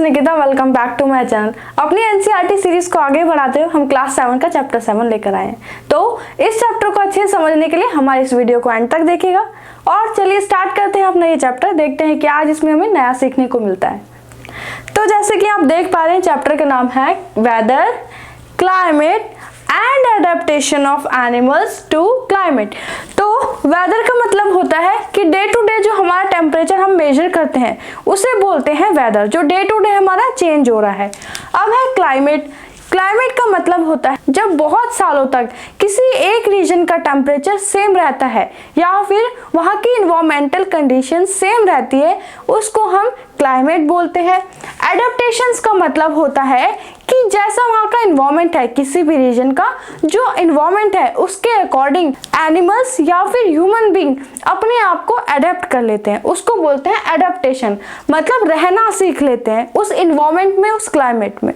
Nikita, welcome back to my channel. अपनी NCERT series को आगे बढ़ाते हुए हम क्लास 7 का चैप्टर 7 लेकर आए हैं। तो इस चैप्टर को अच्छे से समझने के लिए हमारे इस वीडियो को एंड तक देखिएगा। और चलिए स्टार्ट करते हैं अपना ये चैप्टर, देखते हैं कि आज इसमें हमें नया सीखने को मिलता है। तो जैसे कि आप देख पा रहे हैं, चैप्टर का नाम है weather, climate and adaptation of animals to climate. तो वेदर का मतलब होता है कि डे टू डे जो हमारा टेम्परेचर हम मेजर करते हैं उसे बोलते हैं वेदर, जो डे टू डे हमारा चेंज हो रहा है। अब है क्लाइमेट। क्लाइमेट का मतलब होता है जब बहुत सालों तक किसी एक रीजन का टेम्परेचर सेम रहता है या फिर वहाँ की इन्वायरमेंटल कंडीशन सेम रहती है, उसको हम क्लाइमेट बोलते हैं। एडेप्टेशंस का मतलब होता है कि जैसा वहाँ का इन्वायरमेंट है, किसी भी रीजन का जो इन्वायरमेंट है उसके अकॉर्डिंग एनिमल्स या फिर ह्यूमन बीइंग अपने आप को अडेप्ट कर लेते हैं, उसको बोलते हैं एडेप्टेशन। मतलब रहना सीख लेते हैं उस इन्वायरमेंट में, उस क्लाइमेट में।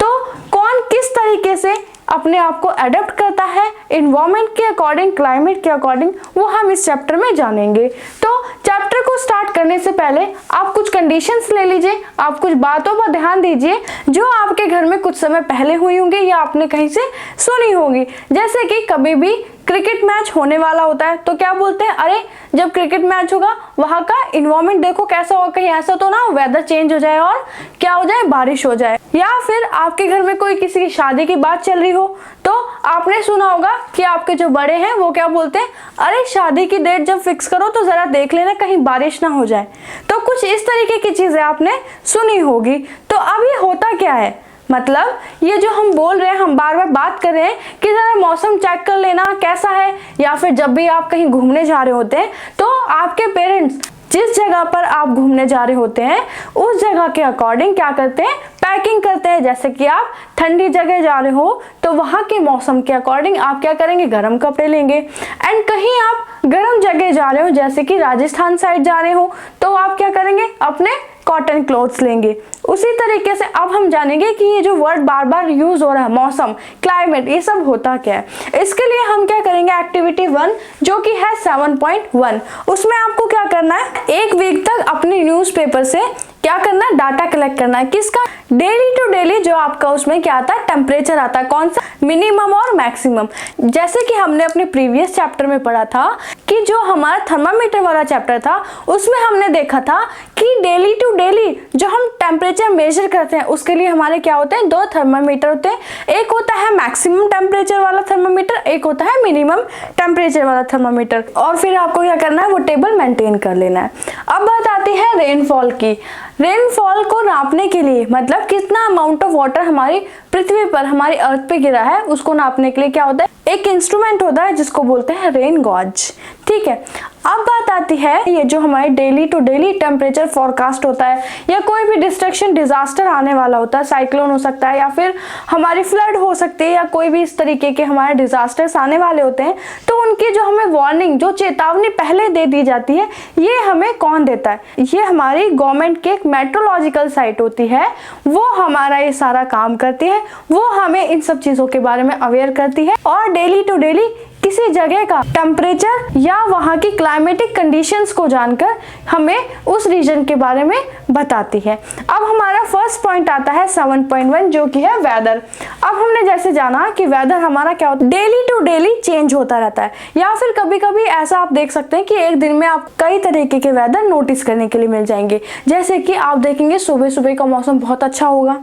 तो कौन किस तरीके से अपने आप को अडेप्ट करता है इन्वायरमेंट के अकॉर्डिंग, क्लाइमेट के अकॉर्डिंग, वो हम इस चैप्टर में जानेंगे। तो चैप्टर को स्टार्ट करने से पहले आप कुछ कंडीशंस ले लीजिए, आप कुछ बातों पर ध्यान दीजिए जो आपके घर में कुछ समय पहले हुई होंगी या आपने कहीं से सुनी होगी। जैसे कि कभी भी क्रिकेट मैच होने वाला होता है तो क्या बोलते हैं, अरे जब क्रिकेट मैच होगा वहां का इन्वायरमेंट देखो कैसा होगा, कहीं ऐसा तो ना वेदर चेंज हो जाए और क्या हो जाए, बारिश हो जाए। या फिर आपके घर में कोई किसी की शादी की बात चल रही हो तो आपने सुना होगा कि आपके जो बड़े हैं वो क्या बोलते हैं, अरे शादी की डेट जब फिक्स करो तो जरा देख लेना कहीं बारिश ना हो जाए। तो कुछ इस तरीके की चीजें आपने सुनी होगी। तो अब ये होता क्या है, मतलब ये जो हम बोल रहे हैं, हम बार बार बात कर रहे हैं कि जरा मौसम चेक कर लेना कैसा है, या फिर जब भी आप कहीं घूमने जा रहे होते हैं तो आपके पेरेंट्स जिस जगह पर आप घूमने जा रहे होते हैं उस जगह के अकॉर्डिंग क्या करते हैं, पैकिंग करते हैं। जैसे कि आप ठंडी जगह जा रहे हो तो वहां के मौसम के अकॉर्डिंग आप क्या करेंगे, गर्म कपड़े लेंगे। एंड कहीं आप गर्म जगह जा रहे हो जैसे कि राजस्थान साइड जा रहे हो तो आप क्या करेंगे, अपने कॉटन क्लॉथ्स लेंगे। उसी तरीके से अब हम जानेंगे कि ये जो वर्ड बार बार यूज हो रहा है, मौसम, क्लाइमेट, ये सब होता क्या है। इसके लिए हम क्या करेंगे, एक्टिविटी 1 जो कि है 7.1, उसमें आपको क्या करना है, एक वीक तक अपने न्यूज़पेपर से क्या करना है, डाटा कलेक्ट करना है। किसका, डेली टू डेली जो आपका उसमें क्या आता है, टेम्परेचर आता है, कौन सा, मिनिमम और मैक्सिमम। जैसे कि हमने अपने प्रीवियस चैप्टर में पढ़ा था कि जो हमारा थर्मामीटर वाला चैप्टर था उसमें हमने देखा था कि डेली टू डेली जो हम टेम्परेचर मेजर करते हैं उसके लिए हमारे क्या होते हैं, 2 थर्मामीटर होते हैं। एक होता है मैक्सिमम टेम्परेचर वाला थर्मामीटर, एक होता है मिनिमम टेम्परेचर वाला थर्मामीटर। और फिर आपको क्या करना है, वो टेबल मेंटेन कर लेना है। अब बात आती है रेनफॉल की। रेनफॉल को नापने के लिए, मतलब कितना अमाउंट ऑफ वाटर हमारी पृथ्वी पर, हमारी अर्थ पे गिरा है, उसको नापने के लिए क्या होता है, एक इंस्ट्रूमेंट होता है जिसको बोलते हैं रेन गॉज। ठीक है, अब बात आती है ये जो हमारे daily to daily temperature forecast होता है या कोई भी डिस्ट्रक्शन, डिजास्टर आने वाला होता है, साइक्लोन हो सकता है या फिर हमारी फ्लड हो सकती है या कोई भी इस तरीके के हमारे डिजास्टर्स आने वाले होते हैं, तो उनकी जो हमें वार्निंग, जो चेतावनी पहले दे दी जाती है, ये हमें कौन देता है, ये हमारी गवर्नमेंट की एक मेट्रोलॉजिकल साइट होती है, वो हमारा ये सारा काम करती है, वो हमें इन सब चीजों के बारे में अवेयर करती है और डेली टू डेली किसी जगह का टेम्परेचर या वहाँ की क्लाइमेटिक कंडीशंस को जानकर हमें उस रीजन के बारे में बताती है। अब हमारा फर्स्ट पॉइंट आता है 7.1 जो कि है वेदर। अब हमने जैसे जाना कि वेदर हमारा क्या होता है, डेली टू डेली चेंज होता रहता है, या फिर कभी कभी ऐसा आप देख सकते हैं कि एक दिन में आप कई तरीके के वेदर नोटिस करने के लिए मिल जाएंगे। जैसे कि आप देखेंगे सुबह सुबह का मौसम बहुत अच्छा होगा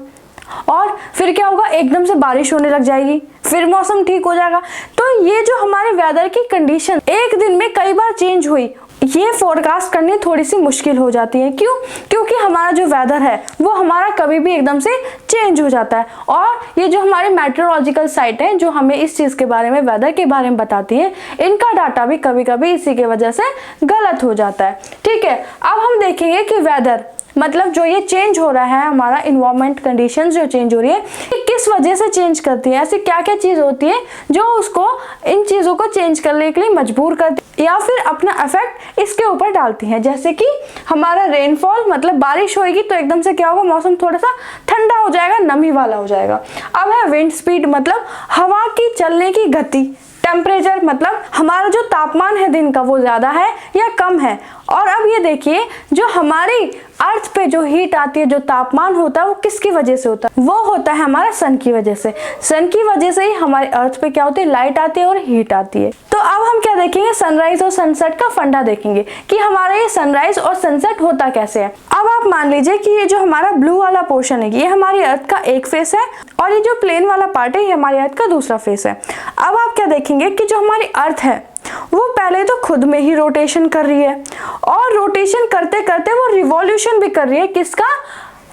और फिर क्या होगा, एकदम से बारिश होने लग जाएगी, फिर मौसम ठीक हो जाएगा। तो ये जो हमारे वेदर की कंडीशन एक दिन में कई बार चेंज हुई, ये फोरकास्ट करनी थोड़ी सी मुश्किल हो जाती है। क्यों? क्योंकि हमारा जो वेदर है वो हमारा कभी भी एकदम से चेंज हो जाता है। और ये जो हमारे मेट्रोलॉजिकल साइट है जो हमें इस चीज के बारे में, वेदर के बारे में बताती है, इनका डाटा भी कभी कभी इसी की वजह से गलत हो जाता है। ठीक है, अब हम देखेंगे कि वेदर मतलब जो ये चेंज हो रहा है, हमारा इन्वायरमेंट कंडीशंस जो चेंज हो रही है, ये किस वजह से चेंज करती है, ऐसी क्या क्या चीज होती है जो उसको, इन चीजों को चेंज करने के लिए मजबूर करती है या फिर अपना इफेक्ट इसके ऊपर डालती है। जैसे कि हमारा रेनफॉल, मतलब बारिश होगी तो एकदम से क्या होगा, मौसम थोड़ा सा ठंडा हो जाएगा, नमी वाला हो जाएगा। अब है विंड स्पीड, मतलब हवा की चलने की गति। टेम्परेचर मतलब हमारा जो तापमान है दिन का वो ज्यादा है या कम है। और अब ये देखिए, जो हमारी अर्थ पे जो हीट आती है, जो तापमान होता है, वो किसकी वजह से होता है? वो होता है हमारा सन की वजह से। सन की वजह से ही हमारे अर्थ पे क्या होती है? लाइट आती है और हीट आती है। तो अब हम क्या देखेंगे? सनराइज और सनसेट का फंडा देखेंगे कि हमारा ये सनराइज और सनसेट होता कैसे है। अब आप मान लीजिए कि ये जो हमारा ब्लू वाला पोर्शन है, ये हमारी अर्थ का एक फेस है, और ये जो प्लेन वाला पार्ट है, ये हमारी अर्थ का दूसरा फेस है। अब आप क्या देखेंगे कि जो हमारी अर्थ है वो पहले तो खुद में ही रोटेशन कर रही है, और रोटेशन करते करते वो रिवॉल्यूशन भी कर रही है। किसका?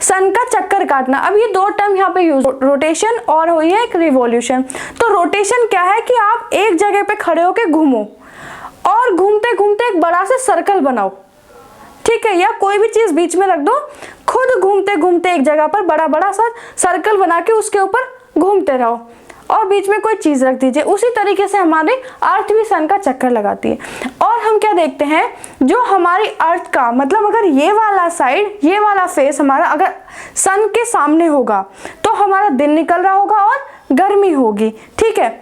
सन का चक्कर काटना। अब ये दो टर्म यहाँ पे यूज, रोटेशन और हुई है एक रिवॉल्यूशन। तो रोटेशन क्या है कि आप एक जगह पे खड़े होके घूमो और घूमते घूमते एक बड़ा सा सर्कल बनाओ, ठीक है, या कोई भी चीज बीच में रख दो, खुद घूमते घूमते एक जगह पर बड़ा बड़ा सा सर्कल बना के उसके ऊपर घूमते रहो, और बीच में कोई चीज रख दीजिए। उसी तरीके से हमारी अर्थ भी सन का चक्कर लगाती है। और हम क्या देखते हैं, जो हमारी अर्थ का मतलब अगर ये वाला साइड, ये वाला फेस हमारा अगर सन के सामने होगा तो हमारा दिन निकल रहा होगा और गर्मी होगी, ठीक है।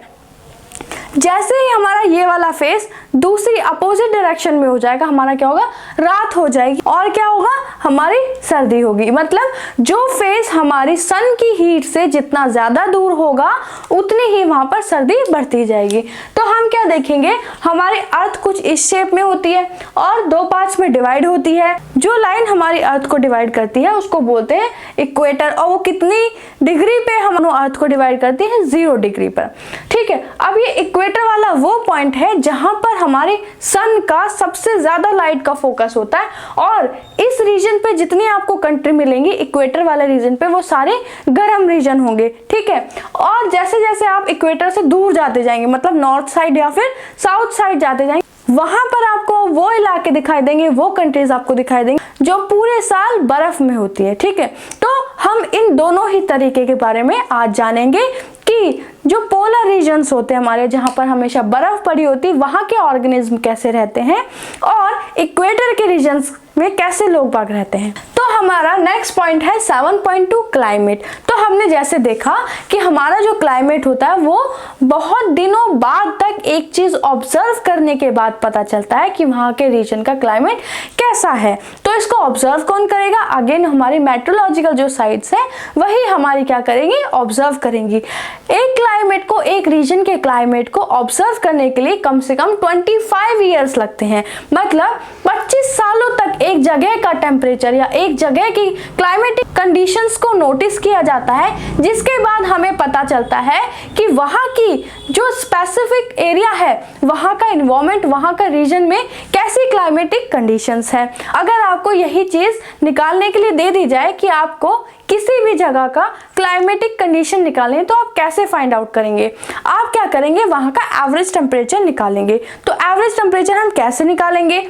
जैसे ही हमारा ये वाला फेस दूसरी अपोजिट डायरेक्शन में हो जाएगा, हमारा क्या होगा? रात हो जाएगी, और क्या होगा? हमारी सर्दी होगी। मतलब जो फेस हमारी सन की हीट से जितना ज्यादा दूर होगा उतनी ही वहां पर सर्दी बढ़ती जाएगी। तो हम क्या देखेंगे, हमारी अर्थ कुछ इस शेप में होती है और दो पार्ट्स में डिवाइड होती है। जो लाइन हमारी अर्थ को डिवाइड करती है उसको बोलते हैं इक्वेटर, और वो कितनी डिग्री पे हम अर्थ को डिवाइड करती है? 0 डिग्री पर, ठीक है। अब ये इक्वेटर वाला वो पॉइंट है जहां पर हमारे सन का सबसे ज्यादा लाइट का फोकस होता है, और इस रीजन पे जितनी आपको कंट्री मिलेंगी इक्वेटर वाले रीजन पे, वो सारे गर्म रीजन होंगे, ठीक है। और जैसे जैसे आप इक्वेटर से दूर जाते जाएंगे, मतलब नॉर्थ साइड या फिर साउथ साइड जाते जाएंगे, वहां पर आपको वो इलाके दिखाई देंगे, वो कंट्रीज आपको दिखाई देंगे जो पूरे साल बर्फ में होती है, ठीक है। तो हम इन दोनों ही तरीके के बारे में आज जानेंगे कि जो पोलर रीजन्स होते हैं हमारे, जहां पर हमेशा बर्फ पड़ी होती है, वहां के ऑर्गेनिज्म कैसे रहते हैं, और इक्वेटर के रीजन्स में कैसे लोग बाग रहते हैं। तो हमारा नेक्स्ट पॉइंट है 7.2 क्लाइमेट। तो हमने जैसे देखा कि हमारा जो क्लाइमेट होता है वो बहुत दिनों बाद तक एक चीज ऑब्जर्व करने के बाद पता चलता है कि वहां के रीजन का क्लाइमेट कैसा है। तो इसको ऑब्जर्व कौन करेगा? अगेन हमारी मेट्रोलॉजिकल जो साइट्स है वही हमारी क्या करेंगी? ऑब्जर्व करेंगी। एक क्लाइमेट को, एक रीजन के क्लाइमेट को ऑब्जर्व करने के लिए कम से कम 25 ईयर्स लगते हैं। मतलब 25 सालों तक एक जगह का टेम्परेचर या एक जगह की क्लाइमेटिक कंडीशंस को नोटिस किया जाता है, जिसके बाद हमें पता चलता है कि वहां की जो स्पेसिफिक एरिया है, वहां का एनवायरनमेंट, वहां का रीजन में कैसी क्लाइमेटिक कंडीशंस है। अगर आपको यही चीज निकालने के लिए दे दी जाए कि आपको किसी भी जगह का क्लाइमेटिक कंडीशन निकालें, तो आप कैसे फाइंड आउट करेंगे? आप क्या करेंगे? वहां का एवरेज टेम्परेचर निकालेंगे। तो एवरेज टेम्परेचर हम कैसे निकालेंगे?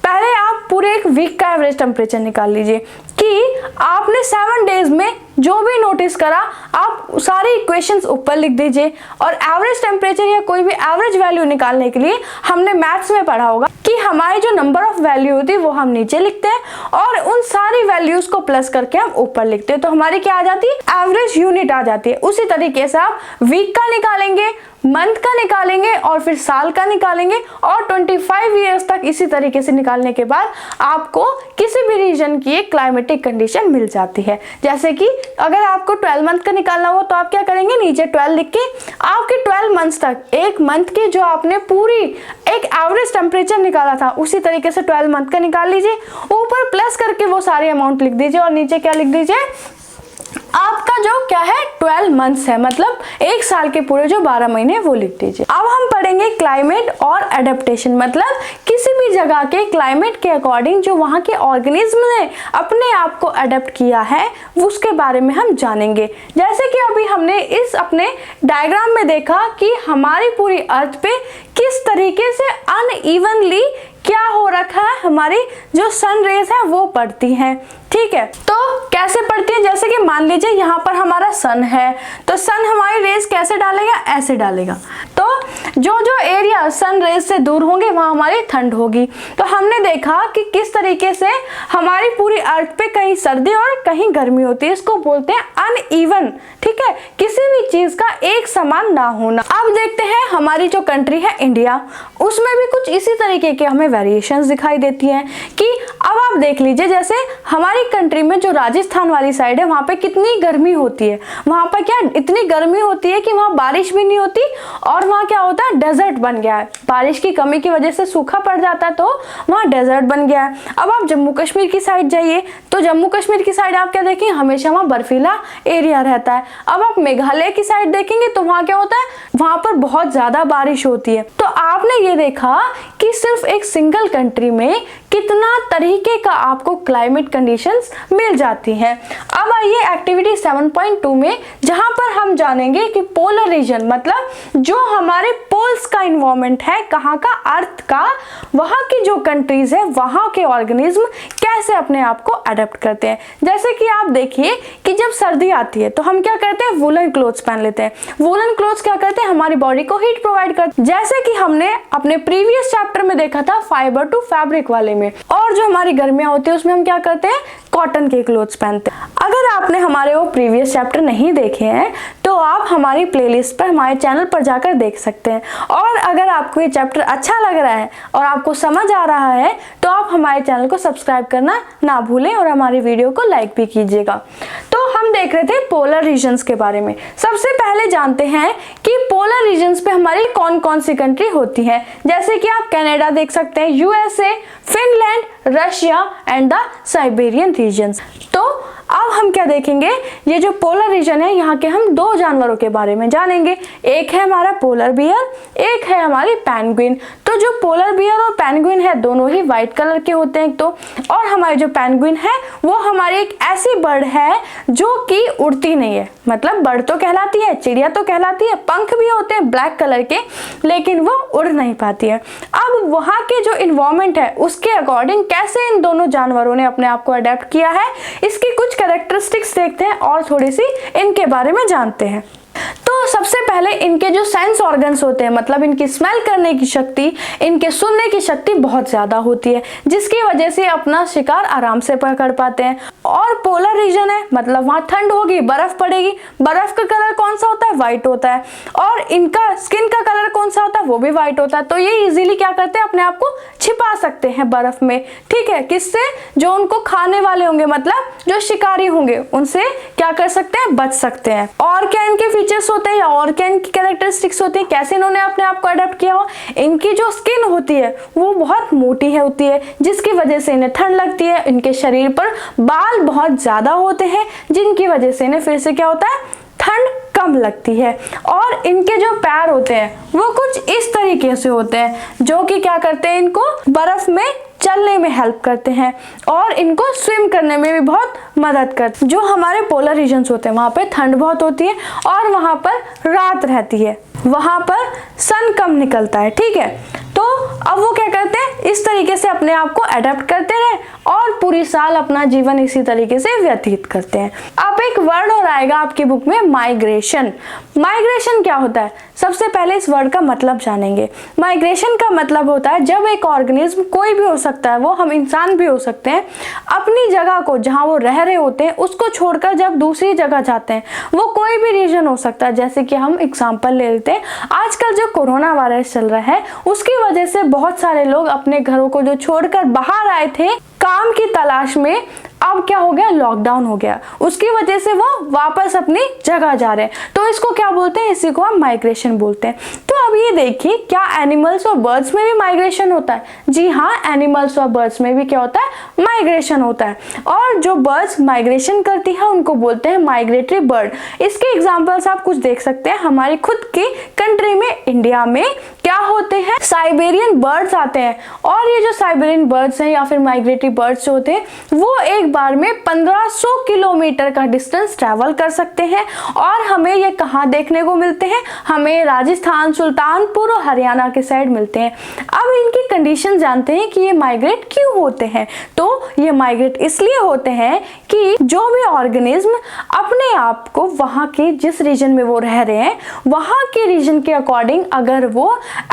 पहले आप पूरे एक वीक का एवरेज टेम्परेचर निकाल लीजिए कि आपने 7 डेज में जो भी नोटिस करा, आप सारी इक्वेशंस ऊपर लिख दीजिए। और एवरेज टेम्परेचर या कोई भी एवरेज वैल्यू निकालने के लिए हमने मैथ्स में पढ़ा होगा कि हमारी जो नंबर ऑफ वैल्यू होती है वो हम नीचे लिखते हैं और उन सारी वैल्यूज को प्लस करके हम ऊपर लिखते हैं। तो हमारी क्या आ जाती है? एवरेज यूनिट आ जाती है। उसी तरीके से आप वीक का निकालेंगे, मंथ का निकालेंगे और फिर साल का निकालेंगे, और 25 ईयर्स तक इसी तरीके से निकालने के बाद आपको किसी भी रीजन की एक क्लाइमेटिक कंडीशन मिल जाती है। जैसे कि अगर आपको 12 मंथ का निकालना हो तो आप क्या करेंगे? नीचे 12 लिख के आपके 12 मंथ्स तक, एक मंथ की जो आपने पूरी एक एवरेज टेम्परेचर निकाला था, उसी तरीके से 12 मंथ का निकाल लीजिए, ऊपर प्लस करके वो सारे अमाउंट लिख दीजिए और नीचे क्या लिख दीजिए? आपका जो क्या है 12 मंथ्स है, मतलब एक साल के पूरे जो 12 महीने वो लिख दीजिए। अब हम पढ़ेंगे क्लाइमेट और एडेप्टेशन, मतलब किसी भी जगह के क्लाइमेट के अकॉर्डिंग जो वहां के ऑर्गेनिज्म ने अपने आप को अडेप्ट किया है उसके बारे में हम जानेंगे। जैसे कि अभी हमने इस अपने डायग्राम में देखा कि हमारी पूरी अर्थ पे किस तरीके से अनइवनली क्या हो रखा है, हमारी जो सन रेज है वो पड़ती हैं, ठीक है, तो कैसे पड़ती है, जैसे कि मान लीजिए यहाँ पर हमारा सन है, तो सन हमारी रेज कैसे डालेगा, ऐसे डालेगा। तो जो जो एरिया सन रेज से दूर होंगे वहां हमारी ठंड होगी। तो हमने देखा कि किस तरीके से हमारी पूरी अर्थ पे कहीं सर्दी और कहीं गर्मी होती है, इसको बोलते हैं अनइवन। ठीक है, किसी भी चीज का एक समान ना होना। अब देखते हैं हमारी जो कंट्री है इंडिया, उसमें भी कुछ इसी तरीके के हमें वेरिएशंस दिखाई देती हैं कि अब आप देख लीजिए, जैसे हमारी कंट्री में जो राजस्थान वाली साइड है वहां पे कितनी गर्मी होती है, वहां पर क्या इतनी गर्मी होती है कि वहां बारिश भी नहीं होती और वहां क्या होता है, डेजर्ट बन गया है। बारिश की कमी की वजह से सूखा पड़ जाता है तो वहां डेजर्ट बन गया है। अब आप जम्मू कश्मीर की साइड जाइए तो जम्मू कश्मीर की साइड आप क्या देखेंगे, हमेशा वहां बर्फीला एरिया रहता है। अब आप मेघालय की साइड देखेंगे तो वहां क्या होता है, वहां पर बहुत ज्यादा बारिश होती है। तो आपने ये देखा कि सिर्फ एक सिंगल कंट्री में कितना तरीके का आपको क्लाइमेट कंडीशंस मिल जाती हैं। अब आइए एक्टिविटी 7.2 में, जहां पर हम जानेंगे कि पोलर रीजन मतलब जो हमारे पोल्स का इन्वायरमेंट है, कहाँ का, अर्थ का, वहां की जो कंट्रीज है वहां के ऑर्गेनिज्म कैसे अपने आप को अडेप्ट करते हैं। जैसे कि आप देखिए कि जब सर्दी आती है तो हम क्या करते हैं, वूलन क्लोथ्स पहन लेते हैं। वूलन क्लोथ्स क्या करते हैं, हमारी बॉडी को हीट प्रोवाइड करते हैं, जैसे कि हमने अपने प्रीवियस चैप्टर में देखा था फाइबर टू फैब्रिक वाले में। और जो हमारी गर्मियां होती है उसमें हम क्या करते हैं, कॉटन के क्लोथ्स पहनते हैं। अगर आपने हमारे वो प्रीवियस चैप्टर नहीं देखे हैं तो आप हमारी प्लेलिस्ट पर हमारे चैनल पर जाकर देख सकते हैं। और अगर आपको ये चैप्टर अच्छा लग रहा है और आपको समझ आ रहा है तो आप हमारे चैनल को सब्सक्राइब करना ना भूलें और हमारी वीडियो को लाइक भी कीजिएगा। तो हम देख रहे थे पोलर रीजन्स के बारे में। सबसे पहले जानते हैं कि पोलर रीजन्स पे हमारी कौन कौन सी कंट्री होती है। जैसे कि आप कनाडा देख सकते हैं, USA, Finland, Russia and the Siberian regions. तो अब हम क्या देखेंगे, ये जो पोलर रीजन है यहाँ के हम दो जानवरों के बारे में जानेंगे। एक है हमारा पोलर बियर, एक है हमारी पेंगुइन। तो जो पोलर बियर और पेंगुइन है दोनों ही व्हाइट कलर के होते हैं तो, और हमारी जो पेंगुइन है वो हमारी एक ऐसी बर्ड है जो कि उड़ती नहीं है। मतलब बर्ड तो कहलाती है, चिड़िया तो कहलाती है, पंख भी होते हैं ब्लैक कलर के, लेकिन वो उड़ नहीं पाती है। अब वहाँ के जो इन्वायरमेंट है उसके अकॉर्डिंग कैसे इन दोनों जानवरों ने अपने आप को अडेप्ट किया है, इसकी कुछ कैरेक्टरिस्टिक्स देखते हैं और थोड़ी सी इनके बारे में जानते हैं। तो सबसे पहले इनके जो सेंस ऑर्गन्स होते हैं, मतलब इनकी स्मेल करने की शक्ति, इनके सुनने की शक्ति बहुत ज्यादा होती है, जिसकी वजह से अपना शिकार आराम से पकड़ पाते हैं। और पोलर रीजन है मतलब वहां ठंड होगी, बर्फ पड़ेगी, बर्फ का कलर कौन सा होता है, व्हाइट होता है, और इनका स्किन का कलर कौन सा होता है, वो भी व्हाइट होता है। तो ये इजीली क्या करते हैं, अपने आप को छिपा सकते हैं बर्फ में। ठीक है, किससे, जो उनको खाने वाले होंगे, मतलब जो शिकारी होंगे उनसे क्या कर सकते हैं, बच सकते हैं। और क्या इनके फीचर्स होते हैं या और क्या इनकी कैरेक्टरिस्टिक्स होती है, कैसे इन्होंने अपने आप को अडेप्ट किया हो। इनकी जो स्किन होती है वो बहुत मोटी होती है, जिसकी वजह से इन्हें ठंड लगती है। इनके शरीर पर बाल बहुत ज्यादा होते हैं, जिनकी वजह से इन्हें फिर से क्या होता है, ठंड कम लगती है। और इनके जो पैर होते हैं वो कुछ इस तरीके से होते हैं, जो कि क्या करते हैं, इनको बर्फ में चलने में हेल्प करते हैं और इनको स्विम करने में भी बहुत मदद करते हैं। जो हमारे पोलर रीजन्स होते हैं वहां पे ठंड बहुत होती है और वहां पर रात रहती है, वहां पर सन कम निकलता है। ठीक है, तो अब वो क्या करते हैं, इस तरीके से अपने आप को अडेप्ट करते रहे और पूरी साल अपना जीवन इसी तरीके से व्यतीत करते हैं। अब एक वर्ड और आएगा आपकी बुक में, माइग्रेशन। माइग्रेशन क्या होता है, सबसे पहले इस वर्ड का मतलब जानेंगे। माइग्रेशन का मतलब होता है जब एक ऑर्गेनिज्म, कोई भी हो सकता है वो, हम इंसान भी हो सकते हैं, अपनी जगह को जहां वो रह रहे होते हैं उसको छोड़कर जब दूसरी जगह जाते हैं, वो कोई भी रीजन हो सकता है। जैसे कि हम एग्जांपल ले लेते हैं, आजकल जो कोरोना वायरस चल रहा है उसकी वजह से बहुत सारे लोग अपने घरों को जो छोड़कर बाहर आए थे काम की तलाश में, अब क्या हो गया, लॉकडाउन हो गया, उसकी वजह से वो वापस अपनी जगह जा रहे हैं। तो इसको क्या बोलते हैं, इसी को हम माइग्रेशन बोलते हैं। तो अब ये देखिए, क्या एनिमल्स और बर्ड्स में भी माइग्रेशन होता है? जी हाँ, एनिमल्स और बर्ड्स में भी क्या होता है, माइग्रेशन होता है। और जो बर्ड्स माइग्रेशन करती है उनको बोलते हैं माइग्रेटरी बर्ड। इसके एग्जाम्पल्स आप कुछ देख सकते हैं। हमारी खुद की कंट्री में, इंडिया में क्या होते हैं, साइबेरियन बर्ड्स आते हैं। और ये जो साइबेरियन बर्ड्स हैं या फिर माइग्रेटरी बर्ड्स होते हैं, वो एक बार में 1500 किलोमीटर का डिस्टेंस ट्रैवल कर सकते हैं। और हमें ये कहाँ देखने को मिलते हैं, हमें राजस्थान, सुल्तानपुर और हरियाणा के साइड मिलते हैं। अब इनकी कंडीशन जानते हैं कि ये माइग्रेट क्यों होते हैं। तो ये माइग्रेट इसलिए होते हैं कि जो भी ऑर्गेनिज्म अपने आप को वहाँ के जिस रीजन में वो रह रहे हैं वहाँ के रीजन के अकॉर्डिंग अगर वो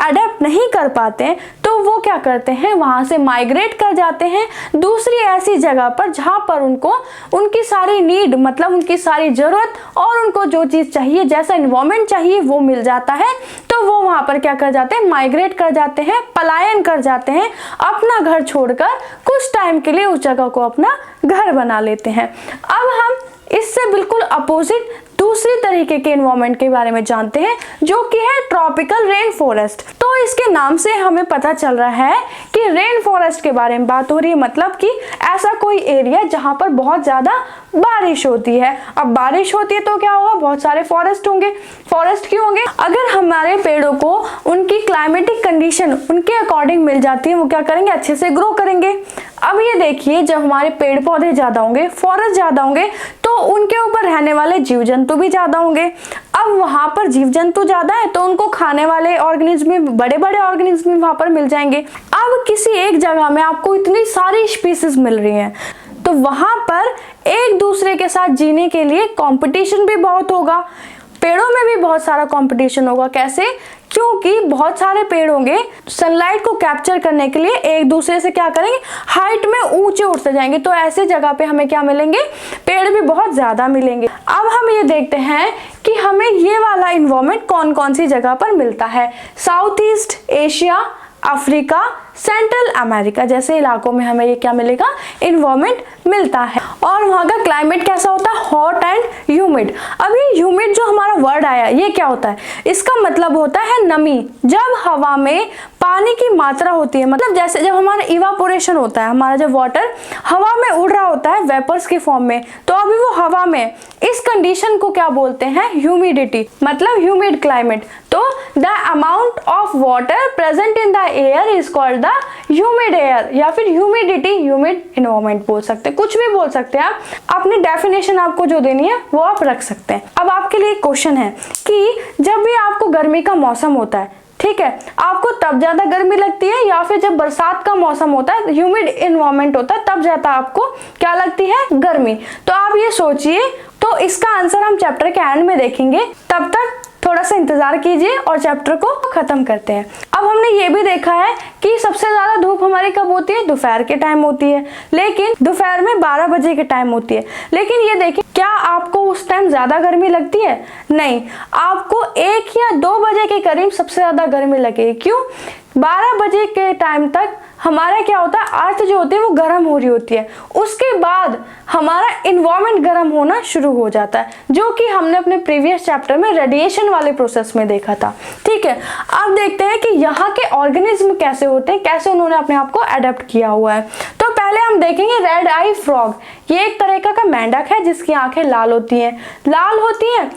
अडेप्ट नहीं कर पाते हैं तो वो क्या करते हैं, वहाँ से माइग्रेट कर जाते हैं दूसरी ऐसी जगह पर जहाँ पर उनको उनकी सारी नीड मतलब उनकी सारी ज़रूरत और उनको जो चीज़ चाहिए जैसा इन्वायरमेंट चाहिए वो मिल जाता है। तो वो वहाँ पर क्या कर जाते हैं, माइग्रेट कर जाते हैं, पलायन कर जाते हैं, अपना घर छोड़कर कुछ टाइम के लिए उस जगह को अपना घर बना लेते हैं। अब हम इससे बिल्कुल अपोजिट दूसरी तरीके के एनवायरनमेंट के बारे में जानते हैं जो कि है ट्रॉपिकल रेन फॉरेस्ट। तो इसके नाम से हमें पता चल रहा है कि रेन फॉरेस्ट के बारे में बात हो रही है, मतलब कि ऐसा कोई एरिया जहां पर बहुत ज्यादा बारिश होती है। अब बारिश होती है तो क्या होगा, बहुत सारे फॉरेस्ट होंगे। फॉरेस्ट क्यों होंगे, अगर हमारे पेड़ों को उनकी क्लाइमेटिक कंडीशन उनके अकॉर्डिंग मिल जाती है वो क्या करेंगे, अच्छे से ग्रो करेंगे। अब ये देखिए जब हमारे पेड़ पौधे ज्यादा होंगे, फॉरेस्ट ज्यादा होंगे तो उनके ऊपर रहने वाले जीव जंतु भी ज्यादा होंगे। अब वहां पर जीव जंतु ज्यादा है तो उनको खाने वाले ऑर्गेनिज्म, बड़े बड़े ऑर्गेनिज्म वहां पर मिल जाएंगे। अब किसी एक जगह में आपको इतनी सारी स्पीसीज मिल रही हैं तो वहां पर एक दूसरे के साथ जीने के लिए कंपटीशन भी बहुत होगा। पेड़ों में भी बहुत सारा कंपटीशन होगा। कैसे, क्योंकि बहुत सारे पेड़ होंगे, सनलाइट को कैप्चर करने के लिए एक दूसरे से क्या करेंगे, हाइट में ऊंचे उठते जाएंगे। तो ऐसे जगह पे हमें क्या मिलेंगे, पेड़ भी बहुत ज्यादा मिलेंगे। अब हम ये देखते हैं कि हमें ये वाला इन्वायरमेंट कौन कौन सी जगह पर मिलता है। South east Asia, Africa, central America जैसे इलाकों में हमें ये क्या मिलेगा, इन्वायरमेंट मिलता है। और वहाँ का क्लाइमेट कैसा होता है, हॉट एंड ह्यूमिड। अब ये ह्यूमिड जो हमारा वर्ड आया ये क्या होता है, इसका मतलब होता है नमी। जब हवा में पानी की मात्रा होती है, मतलब जैसे जब हमारा इवापोरेशन होता है, हमारा जब वाटर हवा में उड़ रहा होता है वेपर्स के फॉर्म में, तो अभी वो हवा में, इस कंडीशन को क्या बोलते हैं, ह्यूमिडिटी, मतलब ह्यूमिड क्लाइमेट। तो the amount of water present in the air is called the humid air, या फिर ह्यूमिडिटी, ह्यूमिड एनवायरनमेंट बोल सकते हैं, कुछ भी बोल सकते हैं आप। अपनी डेफिनेशन आपको जो देनी है वो आप रख सकते हैं। अब आपके लिए क्वेश्चन है कि जब भी आपको गर्मी का मौसम होता है, ठीक है, आपको तब ज्यादा गर्मी लगती है या फिर जब बरसात का मौसम होता है, ह्यूमिड एनवायरनमेंट होता है, तब ज्यादा आपको क्या लगती है, गर्मी। तो आप ये सोचिए, तो इसका आंसर हम चैप्टर के एंड में देखेंगे। तब तक थोड़ा सा इंतजार कीजिए और चैप्टर को खत्म करते हैं। अब हमने ये भी देखा है कि सबसे ज्यादा धूप हमारी कब होती है, दोपहर के टाइम होती है, लेकिन दोपहर में 12 बजे के टाइम होती है। लेकिन ये देखिए, क्या आपको उस टाइम ज्यादा गर्मी लगती है, नहीं, आपको 1 या 2 बजे के करीब सबसे ज्यादा गर्मी लगेगी। क्यों, 12 बजे के टाइम तक हमारा क्या होता है, अर्थ जो होती है वो गर्म हो रही होती है, उसके बाद हमारा इन्वायरमेंट गर्म होना शुरू हो जाता है, जो कि हमने अपने प्रीवियस चैप्टर में रेडिएशन वाले प्रोसेस में देखा था। ठीक है, अब देखते हैं कि यहाँ के ऑर्गेनिज्म कैसे होते हैं, कैसे उन्होंने अपने आप को अडेप्ट किया हुआ है। तो पहले हम देखेंगे रेड आई फ्रॉग। ये एक तरह का मेंढक है जिसकी आंखें लाल होती हैं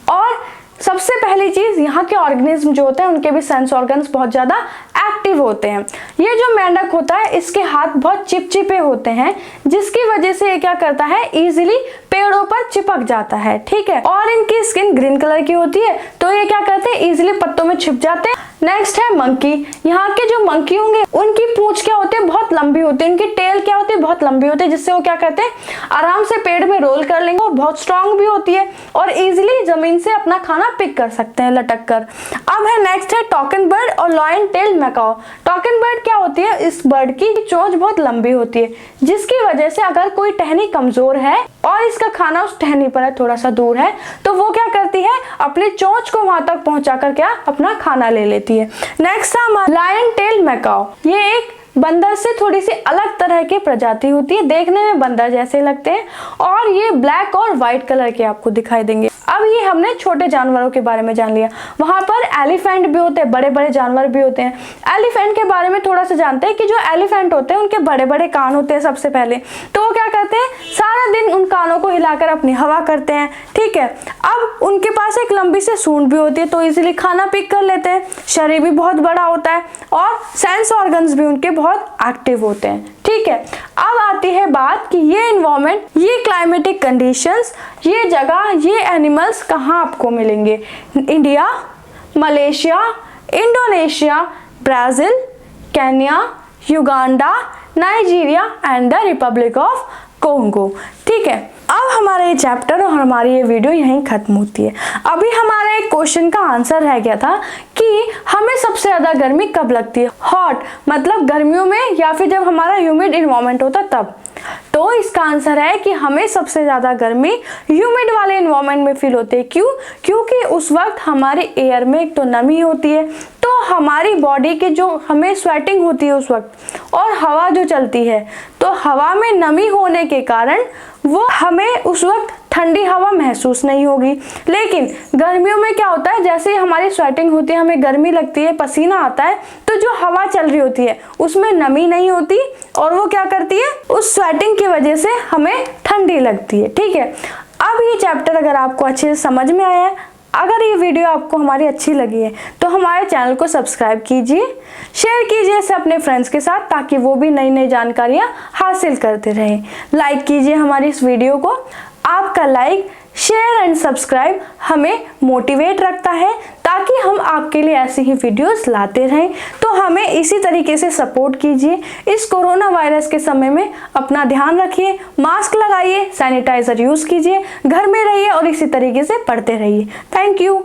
और सबसे पहली चीज, यहाँ के ऑर्गेनिज्म जो होते हैं उनके भी सेंस ऑर्गन्स बहुत ज्यादा एक्टिव होते हैं। ये जो मेंढक होता है इसके हाथ बहुत चिपचिपे होते हैं, जिसकी वजह से ये क्या करता है, इजीली पेड़ों पर चिपक जाता है। ठीक है, और इनकी स्किन ग्रीन कलर की होती है, तो ये क्या करते हैं, इजीली पत्तों में छिप जाते हैं। नेक्स्ट है मंकी। यहाँ के जो मंकी होंगे उनकी पूंछ क्या होती है, बहुत लंबी होती है, उनकी टेल क्या होती है, बहुत लंबी होती है, जिससे वो क्या करते हैं, आराम से पेड़ में रोल कर लेंगे। वो बहुत स्ट्रांग भी होती है और इजीली जमीन से अपना खाना पिक कर सकते हैं लटक कर। अब है नेक्स्ट है टॉकन बर्ड और lion tail macaw. Toucan bird क्या होती है, इस बर्ड की चोंच बहुत लंबी होती है, जिसकी वजह से अगर कोई टहनी कमजोर है और इसका खाना उस टहनी पर है, थोड़ा सा दूर है, तो वो क्या करती है, अपनी चोंच को वहां तक पहुंचाकर क्या अपना खाना ले लेती है। नेक्स्ट है लायन टेल मैकाओ। ये एक बंदर से थोड़ी सी अलग तरह की प्रजाति होती है, देखने में बंदर जैसे लगते हैं और ये ब्लैक और व्हाइट कलर के आपको दिखाई देंगे। अब ये हमने छोटे जानवरों के बारे में जान लिया। वहां पर एलिफेंट भी होते हैं, बड़े बड़े जानवर भी होते हैं। एलिफेंट के बारे में थोड़ा सा जानते हैं कि जो एलिफेंट होते हैं उनके बड़े बड़े कान होते हैं सबसे पहले, तो वो क्या करते हैं, सारा दिन उन कानों को हिलाकर अपनी हवा करते हैं। ठीक है, अब उनके पास एक लंबी सी सूंड भी होती है, तो इजीली खाना पिक कर लेते हैं। शरीर भी बहुत बड़ा होता है और सेंस ऑर्गन्स भी उनके बहुत एक्टिव होते हैं। ठीक है, अब आती है बात कि ये एनवायरनमेंट, ये क्लाइमेटिक कंडीशंस, ये जगह, ये एनिमल्स कहाँ आपको मिलेंगे, India, Malaysia, Indonesia, Brazil, Kenya, Uganda, Nigeria and the Republic of Congo. ठीक है, अब हमारा ये चैप्टर और हमारी ये वीडियो यहीं खत्म होती है। अभी हमारा एक क्वेश्चन का आंसर रह गया था कि हमें सबसे ज़्यादा गर्मी कब लगती है। हॉट मतलब गर्मियों में या फिर जब हमारा ह्यूमिड इन्वायरमेंट होता तब। तो इसका आंसर है कि हमें सबसे ज़्यादा गर्मी ह्यूमिड वाले इन्वायरमेंट में फील होती है। क्यों? क्योंकि उस वक्त हमारी एयर में एक तो नमी होती है, तो हमारी बॉडी के जो हमें स्वेटिंग होती है उस वक्त, और हवा जो चलती है, तो हवा में नमी होने के कारण वो हमें उस वक्त ठंडी हवा महसूस नहीं होगी। लेकिन गर्मियों में क्या होता है, जैसे ही हमारी स्वेटिंग होती है, हमें गर्मी लगती है, पसीना आता है, तो जो हवा चल रही होती है उसमें नमी नहीं होती और वो क्या करती है, उस स्वेटिंग की वजह से हमें ठंडी लगती है। ठीक है, अब ये चैप्टर अगर आपको अच्छे से समझ में आया है, अगर ये वीडियो आपको हमारी अच्छी लगी है तो हमारे चैनल को सब्सक्राइब कीजिए, शेयर कीजिए इसे अपने फ्रेंड्स के साथ ताकि वो भी नई नई जानकारियाँ हासिल करते रहें। लाइक कीजिए हमारी इस वीडियो को। आपका लाइक, शेयर एंड सब्सक्राइब हमें मोटिवेट रखता है ताकि हम आपके लिए ऐसी ही वीडियोस लाते रहें। तो हमें इसी तरीके से सपोर्ट कीजिए। इस कोरोना वायरस के समय में अपना ध्यान रखिए, मास्क लगाइए, सैनिटाइजर यूज़ कीजिए, घर में रहिए और इसी तरीके से पढ़ते रहिए। Thank you.